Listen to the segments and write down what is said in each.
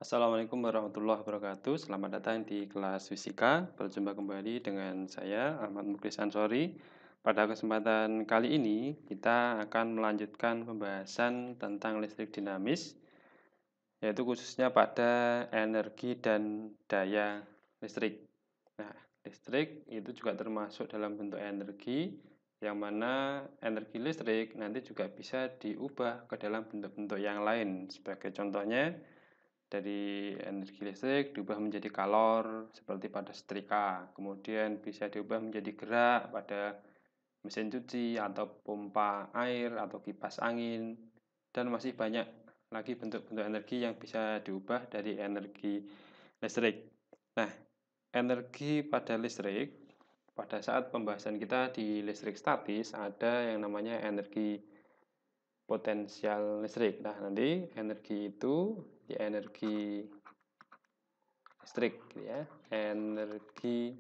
Assalamualaikum warahmatullahi wabarakatuh. Selamat datang di kelas fisika. Berjumpa kembali dengan saya Ahmad Muklis Ansori. Pada kesempatan kali ini kita akan melanjutkan pembahasan tentang listrik dinamis, yaitu khususnya pada energi dan daya listrik. Nah, listrik itu juga termasuk dalam bentuk energi, yang mana energi listrik nanti juga bisa diubah ke dalam bentuk-bentuk yang lain. Sebagai contohnya, dari energi listrik diubah menjadi kalor seperti pada setrika, kemudian bisa diubah menjadi gerak pada mesin cuci atau pompa air atau kipas angin, dan masih banyak lagi bentuk-bentuk energi yang bisa diubah dari energi listrik. Nah, energi pada listrik, pada saat pembahasan kita di listrik statis ada yang namanya energi potensial listrik. Nah, nanti energi itu energi listrik gitu ya. Energi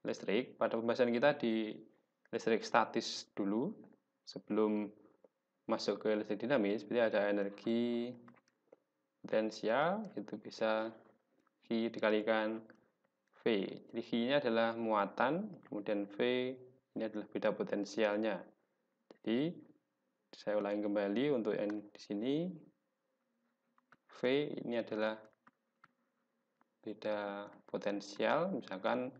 listrik pada pembahasan kita di listrik statis dulu sebelum masuk ke listrik dinamis, berarti ada energi potensial, itu bisa V dikalikan V. Jadi V-nya adalah muatan, kemudian V ini adalah beda potensialnya. Jadi saya ulangi kembali untuk yang di sini, V ini adalah beda potensial. Misalkan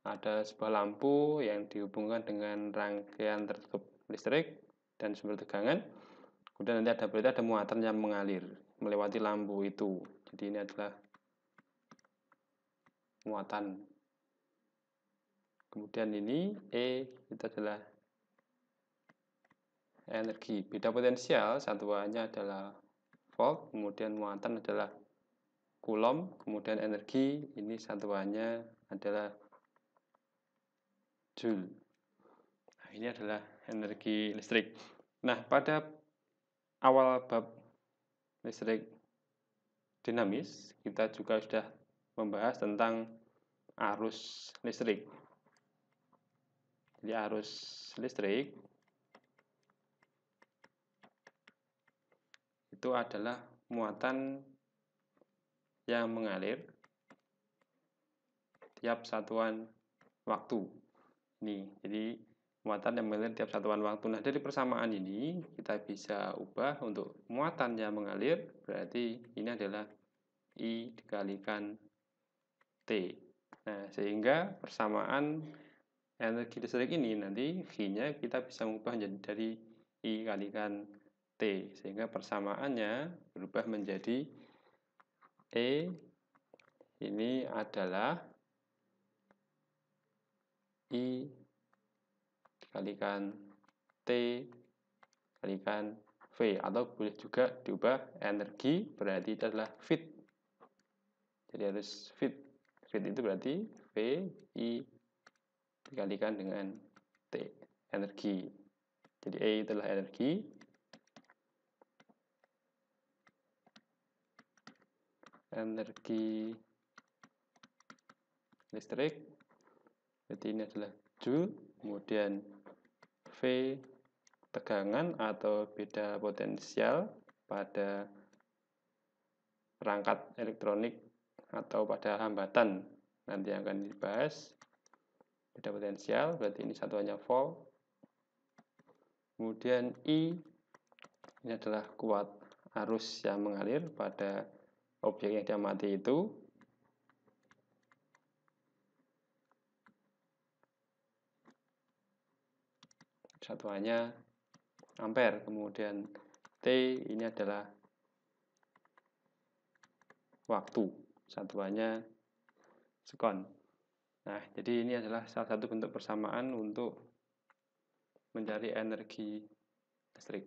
ada sebuah lampu yang dihubungkan dengan rangkaian tertutup listrik dan sumber tegangan, kemudian nanti berarti ada muatan yang mengalir melewati lampu itu. Jadi ini adalah muatan. Kemudian ini E itu adalah energi. Beda potensial satuannya adalah volt, kemudian muatan adalah coulomb, kemudian energi ini satuannya adalah joule. Nah, ini adalah energi listrik. Nah, pada awal bab listrik dinamis, kita juga sudah membahas tentang arus listrik. Jadi arus listrik itu adalah muatan yang mengalir tiap satuan waktu. Jadi muatan yang mengalir tiap satuan waktu. Nah, dari persamaan ini kita bisa ubah untuk muatan yang mengalir, berarti ini adalah I dikalikan T. Nah, sehingga persamaan energi listrik ini nanti V-nya kita bisa mengubah menjadi dari I kalikan T, sehingga persamaannya berubah menjadi E ini adalah I dikalikan T kalikan V, atau boleh juga diubah energi berarti itu adalah Vt. Jadi harus Vt. Vt itu berarti V I dikalikan dengan T, energi. Jadi E itu adalah energi, listrik, jadi ini adalah joule, kemudian V tegangan atau beda potensial pada perangkat elektronik atau pada hambatan, nanti akan dibahas. Beda potensial berarti ini satuannya volt. Kemudian I ini adalah kuat arus yang mengalir pada objek yang diamati itu. Satuannya ampere. Kemudian T ini adalah waktu, satuannya sekon. Nah, jadi ini adalah salah satu bentuk persamaan untuk mencari energi listrik.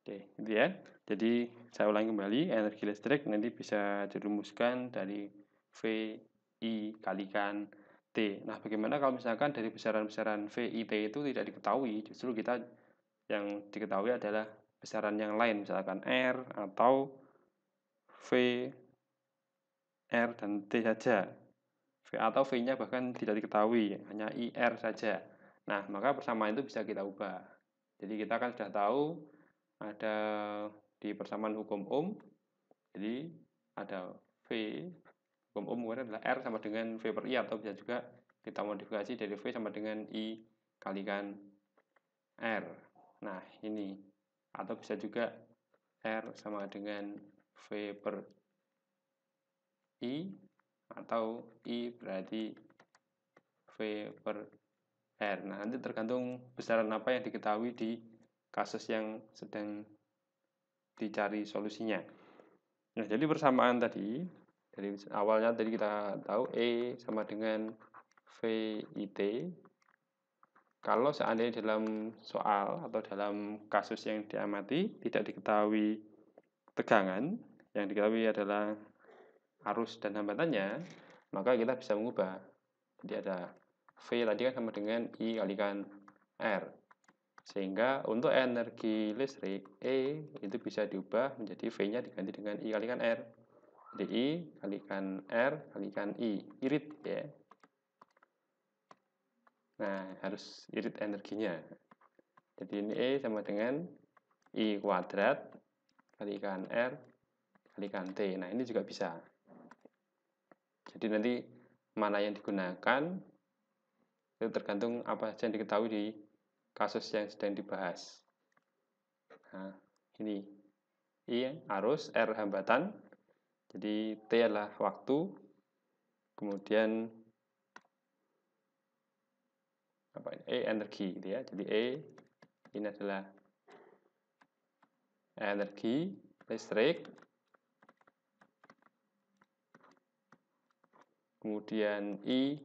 Oke, gitu ya. Jadi saya ulangi kembali, energi listrik nanti bisa dirumuskan dari V I kalikan T. Nah, bagaimana kalau misalkan dari besaran-besaran V I T itu tidak diketahui, justru kita yang diketahui adalah besaran yang lain, misalkan R atau V, R, dan T saja. V atau V-nya bahkan tidak diketahui, hanya IR saja. Nah, maka persamaan itu bisa kita ubah. Jadi kita kan sudah tahu ada di persamaan hukum Ohm, jadi ada V, hukum Ohm kemudian adalah R sama dengan V per I, atau bisa juga kita modifikasi dari V sama dengan I kalikan R. Nah, ini. Atau bisa juga R sama dengan V per I, atau I berarti V per R. Nah, nanti tergantung besaran apa yang diketahui di kasus yang sedang dicari solusinya. Nah, jadi persamaan tadi, dari awalnya tadi kita tahu E sama dengan VIT. Kalau seandainya dalam soal atau dalam kasus yang diamati tidak diketahui tegangan, yang diketahui adalah arus dan hambatannya, maka kita bisa mengubah. Jadi ada V tadi kan sama dengan I kalikan R. Sehingga untuk energi listrik E itu bisa diubah menjadi V-nya diganti dengan I kalikan R. Jadi I kalikan R kalikan I, irit ya. Nah, harus irit energinya. Jadi ini E sama dengan I kuadrat kalikan R kalikan T. Nah, ini juga bisa. Jadi nanti mana yang digunakan itu tergantung apa saja yang diketahui di kasus yang sedang dibahas. Nah, ini I arus, R hambatan. Jadi T adalah waktu. Kemudian apa ini? E energi gitu ya. Jadi E ini adalah energi listrik. Kemudian I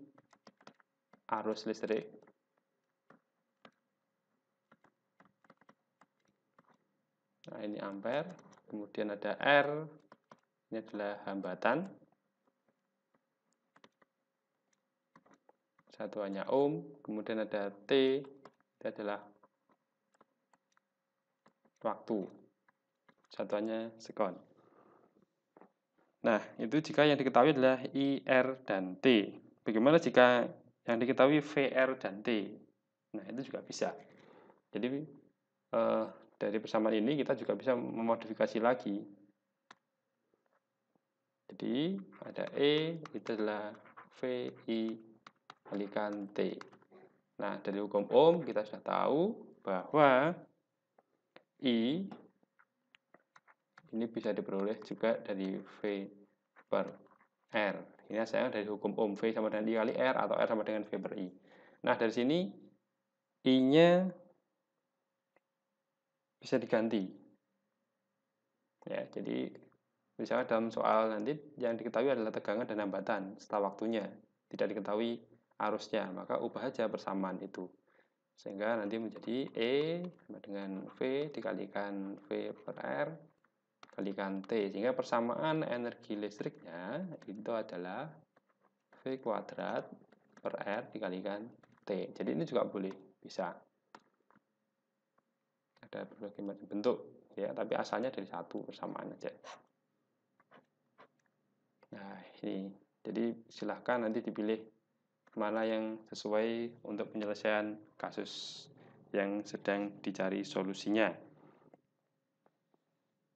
arus listrik. Nah, ini ampere. Kemudian ada R. Ini adalah hambatan. Satuannya ohm. Kemudian ada T. Itu adalah waktu. Satuannya sekon. Nah, itu jika yang diketahui adalah I, R, dan T. Bagaimana jika yang diketahui VR dan T? Nah, itu juga bisa. Jadi, dari persamaan ini kita juga bisa memodifikasi lagi. Jadi, ada E, itu adalah VI kalikan T. Nah, dari hukum Ohm kita sudah tahu bahwa I ini bisa diperoleh juga dari V per R. Ini hasilnya dari hukum Ohm, V sama dengan I kali R atau R sama dengan V per I. Nah, dari sini I-nya bisa diganti. Ya, jadi misalnya dalam soal nanti yang diketahui adalah tegangan dan hambatan setelah waktunya, tidak diketahui arusnya, maka ubah aja persamaan itu. Sehingga nanti menjadi E sama dengan V dikalikan V per R kalikan T. Sehingga persamaan energi listriknya itu adalah V kuadrat per R dikalikan T. Jadi ini juga boleh, bisa. Ada berbagai macam bentuk, ya, tapi asalnya dari satu persamaan aja. Nah, ini. Jadi silahkan nanti dipilih mana yang sesuai untuk penyelesaian kasus yang sedang dicari solusinya.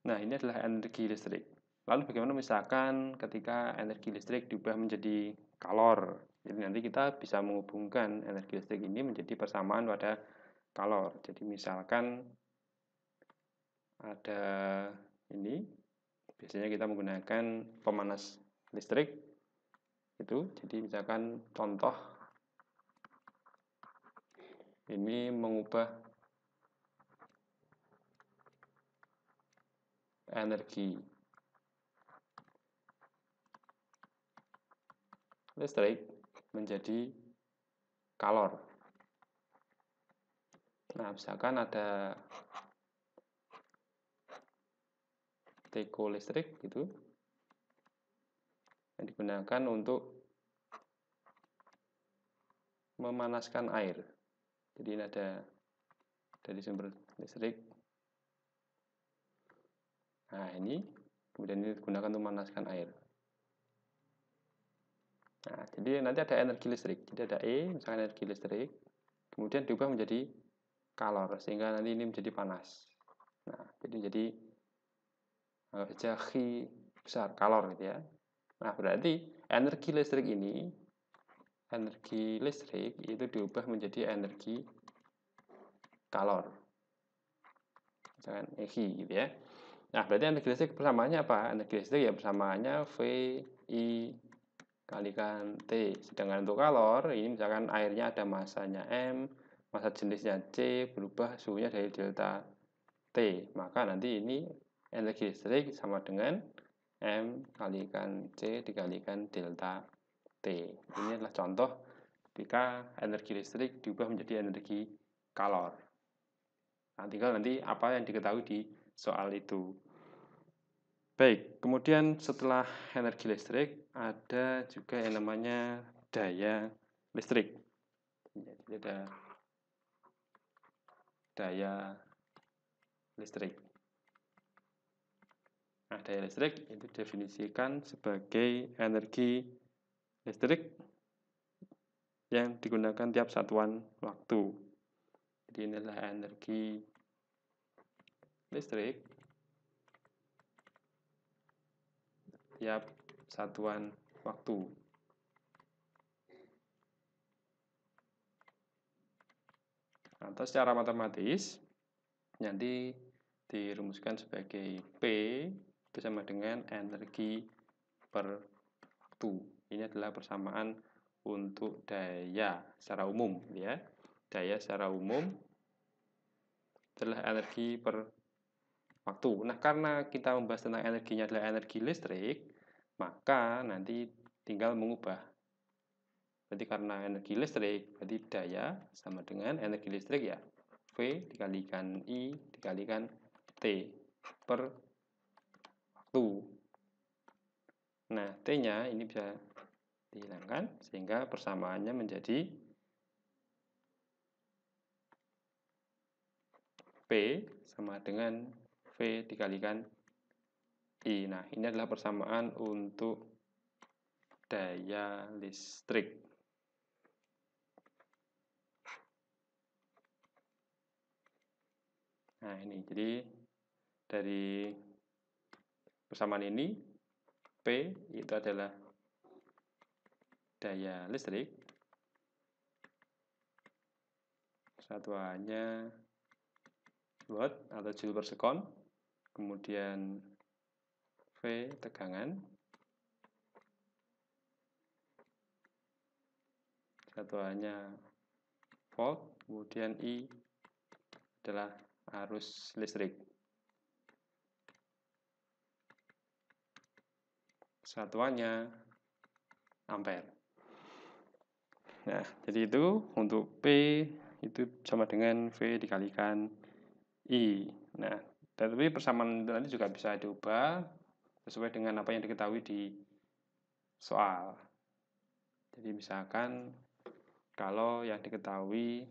Nah, ini adalah energi listrik. Lalu bagaimana misalkan ketika energi listrik diubah menjadi kalor? Jadi nanti kita bisa menghubungkan energi listrik ini menjadi persamaan pada kalor. Jadi misalkan ada ini, biasanya kita menggunakan pemanas listrik itu. Jadi misalkan contoh ini mengubah energi listrik menjadi kalor. Nah, misalkan ada teko listrik gitu yang digunakan untuk memanaskan air. Jadi ini ada dari sumber listrik. Nah, ini kemudian ini digunakan untuk memanaskan air. Nah, jadi nanti ada energi listrik. Jadi ada E, misalkan energi listrik. kemudian diubah menjadi kalor, sehingga nanti ini menjadi panas. Nah, jadi anggap saja Q besar, kalor gitu ya. Nah, berarti energi listrik itu diubah menjadi energi kalor. Misalkan Q gitu ya. Nah, berarti energi listrik persamaannya apa? Energi listrik ya persamaannya VI kalikan T. Sedangkan untuk kalor, ini misalkan airnya ada masanya M, massa jenisnya C, berubah suhunya dari delta T. Maka nanti ini energi listrik sama dengan M kalikan C dikalikan delta T. Ini adalah contoh ketika energi listrik diubah menjadi energi kalor. Nah, tinggal nanti apa yang diketahui di soal itu. Baik, kemudian setelah energi listrik ada juga yang namanya daya listrik. Jadi ada daya listrik. Nah, daya listrik itu definisikan sebagai energi listrik yang digunakan tiap satuan waktu. Jadi inilah energi listrik tiap satuan waktu. Atau secara matematis nanti dirumuskan sebagai P itu sama dengan energi per waktu. Ini adalah persamaan untuk daya secara umum ya. Daya secara umum adalah energi per waktu. Nah, karena kita membahas tentang energinya adalah energi listrik, maka nanti tinggal mengubah. Berarti karena energi listrik, berarti daya sama dengan energi listrik ya. V dikalikan I dikalikan T per waktu. Nah, T-nya ini bisa dihilangkan sehingga persamaannya menjadi P sama dengan V dikalikan I. Nah, ini adalah persamaan untuk daya listrik. Nah, ini jadi dari persamaan ini P itu adalah daya listrik, satuannya watt atau joule per sekon, kemudian V tegangan, satuannya volt, kemudian I adalah arus listrik. Satuannya ampere. Nah, jadi itu untuk P itu sama dengan V dikalikan I. Nah, tapi persamaan itu nanti juga bisa diubah sesuai dengan apa yang diketahui di soal. Jadi misalkan kalau yang diketahui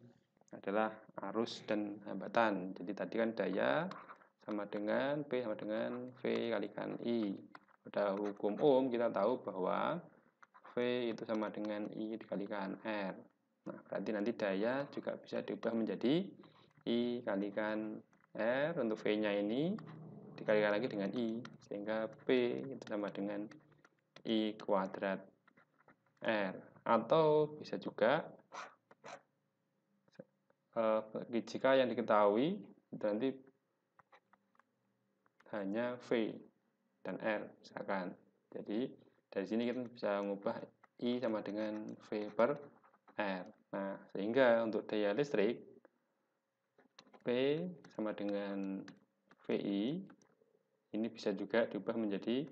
adalah arus dan hambatan. Jadi tadi kan daya sama dengan P sama dengan V kalikan I. Pada hukum Ohm kita tahu bahwa V itu sama dengan I dikalikan R. Nah, berarti nanti daya juga bisa diubah menjadi I kalikan R untuk V-nya ini dikalikan lagi dengan I. Sehingga P itu sama dengan I kuadrat R. Atau bisa juga jika yang diketahui nanti hanya V dan R misalkan. Jadi dari sini kita bisa mengubah I sama dengan V per R. Nah, sehingga untuk daya listrik P sama dengan VI ini bisa juga diubah menjadi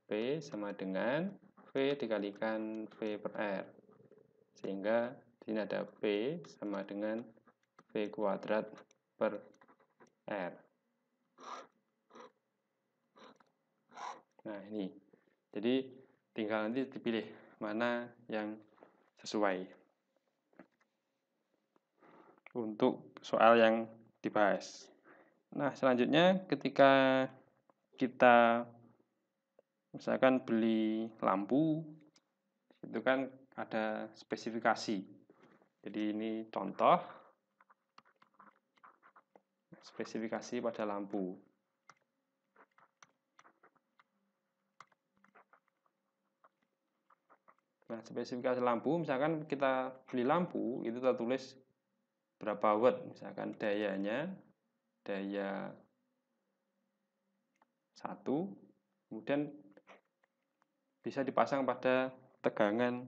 P sama dengan V dikalikan V per R. Sehingga di sini ada P sama dengan V kuadrat per R. Nah, ini. Jadi tinggal nanti dipilih mana yang sesuai untuk soal yang dibahas. Nah, selanjutnya ketika kita misalkan beli lampu, itu kan ada spesifikasi. Jadi ini contoh spesifikasi pada lampu. Nah, spesifikasi lampu, misalkan kita beli lampu, itu tertulis berapa watt, misalkan dayanya, daya 1, kemudian bisa dipasang pada tegangan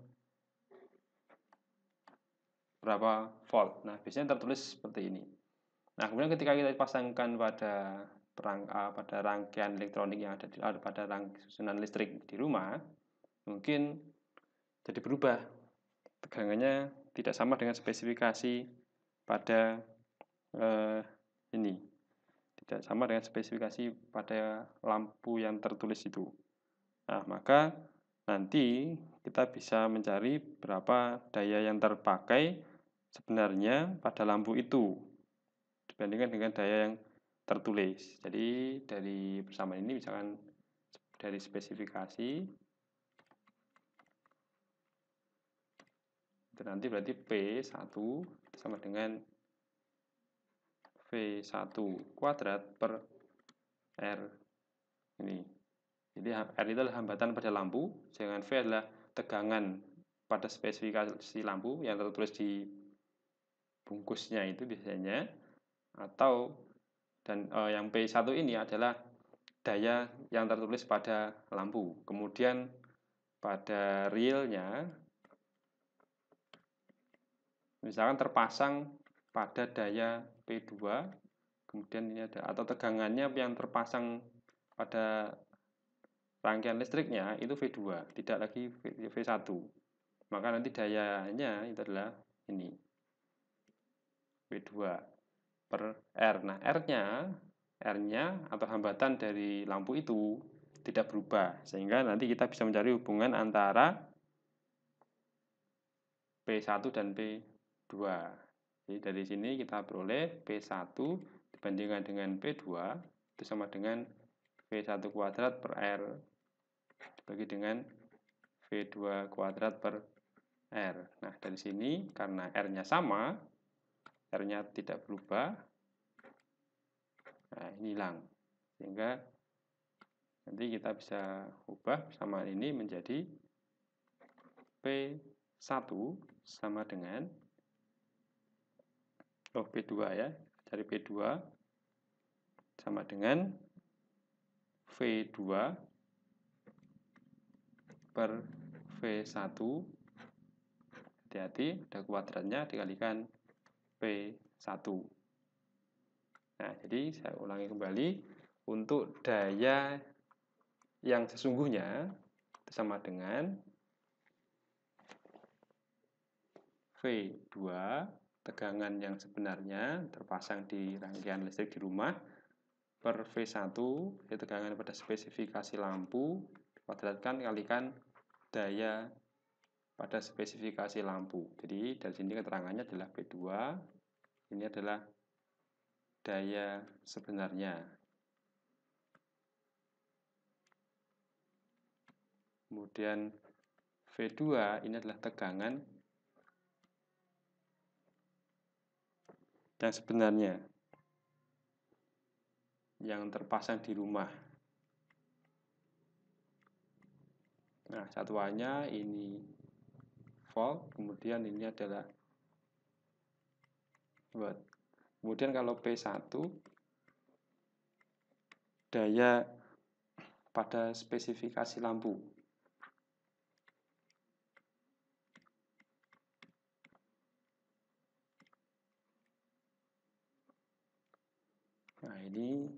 berapa volt. Nah, biasanya tertulis seperti ini. Nah, kemudian ketika kita pasangkan pada pada rangkaian elektronik yang ada pada susunan listrik di rumah, mungkin jadi berubah. Tegangannya tidak sama dengan spesifikasi pada ini. Tidak sama dengan spesifikasi pada lampu yang tertulis itu. Nah, maka nanti kita bisa mencari berapa daya yang terpakai sebenarnya pada lampu itu dibandingkan dengan daya yang tertulis. Jadi dari persamaan ini misalkan dari spesifikasi itu nanti berarti P1 sama dengan V1 kuadrat per R ini. Jadi R itu adalah hambatan pada lampu, sedangkan V adalah tegangan pada spesifikasi lampu yang tertulis di bungkusnya itu biasanya, atau yang P1 ini adalah daya yang tertulis pada lampu. Kemudian pada realnya misalkan terpasang pada daya P2, kemudian ini ada atau tegangannya yang terpasang pada rangkaian listriknya itu V2, tidak lagi V1. Maka nanti dayanya itu adalah ini V2 per R. Nah, R-nya atau hambatan dari lampu itu tidak berubah, sehingga nanti kita bisa mencari hubungan antara P1 dan P2. Jadi dari sini kita peroleh P1 dibandingkan dengan P2 itu sama dengan V1 kuadrat per R dibagi dengan V2 kuadrat per R. Nah, dari sini karena R-nya sama, R-nya tidak berubah, nah ini hilang. Sehingga nanti kita bisa ubah persamaan ini menjadi P1 sama dengan P2 ya, cari P2 sama dengan V2 per V1, hati-hati ada kuadratnya dikalikan P1. Nah, jadi saya ulangi kembali, untuk daya yang sesungguhnya itu sama dengan V2, tegangan yang sebenarnya terpasang di rangkaian listrik di rumah, per V1, yaitu tegangan pada spesifikasi lampu, kuadratkan kalikan daya pada spesifikasi lampu. Jadi dari sini keterangannya adalah P2, ini adalah daya sebenarnya. Kemudian V2 ini adalah tegangan yang sebenarnya yang terpasang di rumah. Nah, satuannya ini volt, kemudian ini adalah watt. Kemudian kalau P1 daya pada spesifikasi lampu. Nah, ini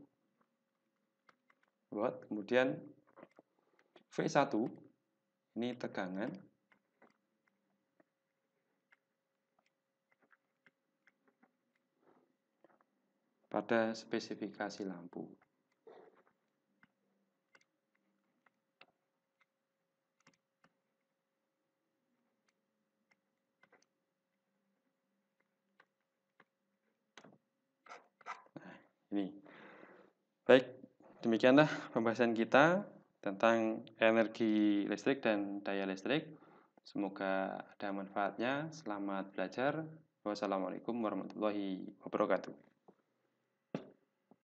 watt, kemudian V1 ini tegangan pada spesifikasi lampu. Nah, ini. Baik, demikianlah pembahasan kita tentang energi listrik dan daya listrik. Semoga ada manfaatnya. Selamat belajar. Wassalamualaikum warahmatullahi wabarakatuh.